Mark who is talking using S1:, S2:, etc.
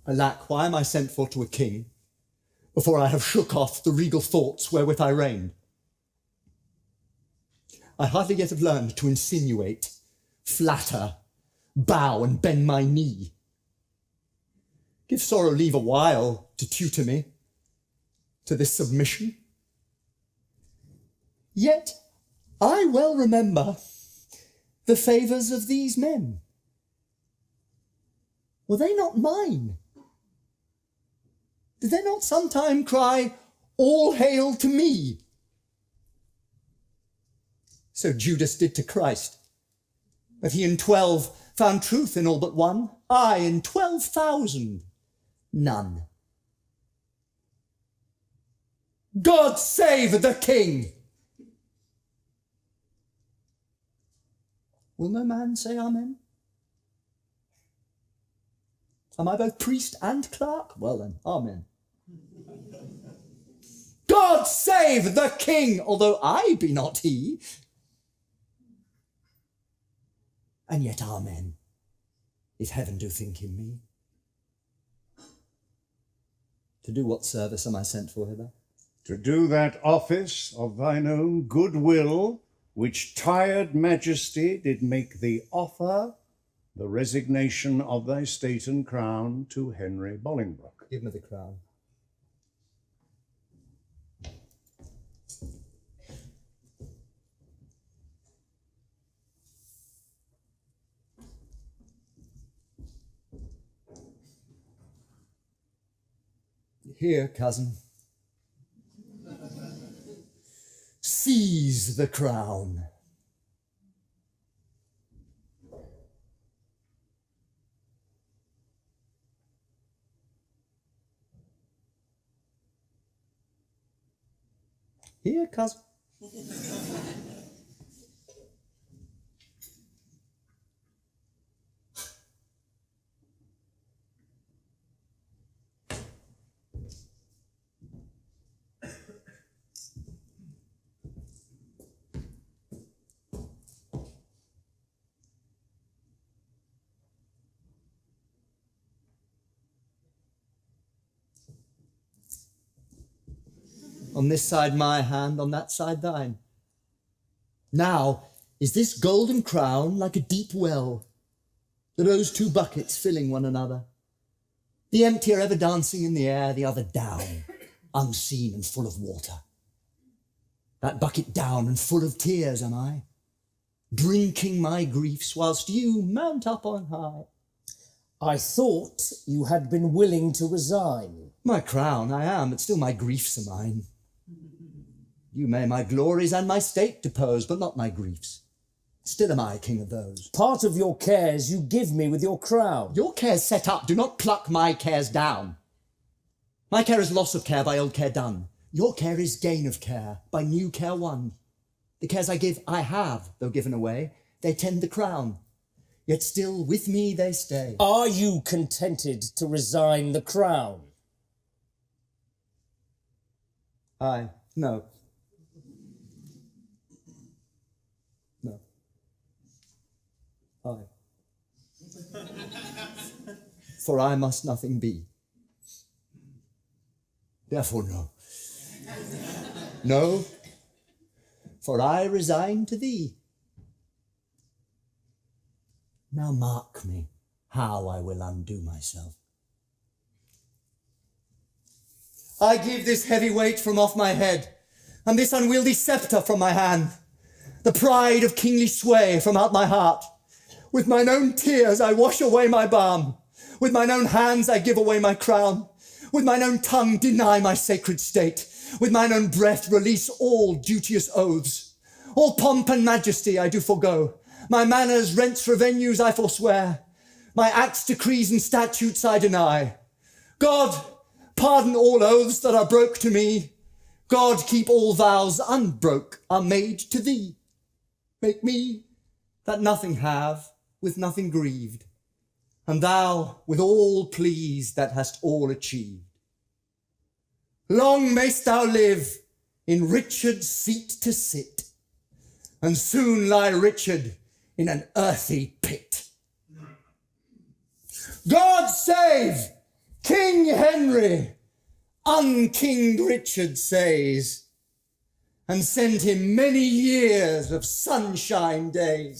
S1: Alack, why am I sent for to a king, before I have shook off the regal thoughts wherewith I reigned? I hardly yet have learned to insinuate, flatter, bow and bend my knee. Give sorrow leave a while to tutor me to this submission. Yet I well remember the favours of these men. Were they not mine? Did they not sometime cry, "All hail to me"? So Judas did to Christ. But he in 12 found truth in all but one. I in 12,000, none. God save the king! Will no man say amen? Am I both priest and clerk? Well then, amen. God save the king, although I be not he. And yet amen, if heaven do think in me. To do what service am I sent for hither?
S2: To do that office of thine own good will, which tired majesty did make thee offer, the resignation of thy state and crown to Henry Bolingbroke.
S1: Give me the crown. Here, cousin. Seize the crown. Here, cousin. On this side my hand, on that side thine. Now is this golden crown like a deep well, those two buckets filling one another, the emptier ever dancing in the air, the other down, unseen and full of water. That bucket down and full of tears am I, drinking my griefs whilst you mount up on high.
S3: I thought you had been willing to resign.
S1: My crown I am, but still my griefs are mine. You may my glories and my state depose, but not my griefs. Still am I king of those.
S3: Part of your cares you give me with your crown.
S1: Your cares set up, do not pluck my cares down. My care is loss of care by old care done. Your care is gain of care by new care won. The cares I give, I have, though given away. They tend the crown, yet still with me they stay.
S3: Are you contented to resign the crown?
S1: Aye, no. No. Aye. For I must nothing be. Therefore no. No, for I resign to thee. Now mark me how I will undo myself. I give this heavy weight from off my head, and this unwieldy sceptre from my hand, the pride of kingly sway from out my heart. With mine own tears I wash away my balm, with mine own hands I give away my crown, with mine own tongue deny my sacred state, with mine own breath release all duteous oaths. All pomp and majesty I do forego, my manners, rents, revenues I forswear, my acts, decrees and statutes I deny. God, pardon all oaths that are broke to me. God, keep all vows unbroke are made to thee. Make me that nothing have, with nothing grieved, and thou with all pleased that hast all achieved. Long mayst thou live in Richard's seat to sit, and soon lie Richard in an earthy pit. God save King Henry unkinged Richard says, and sent him many years of sunshine days.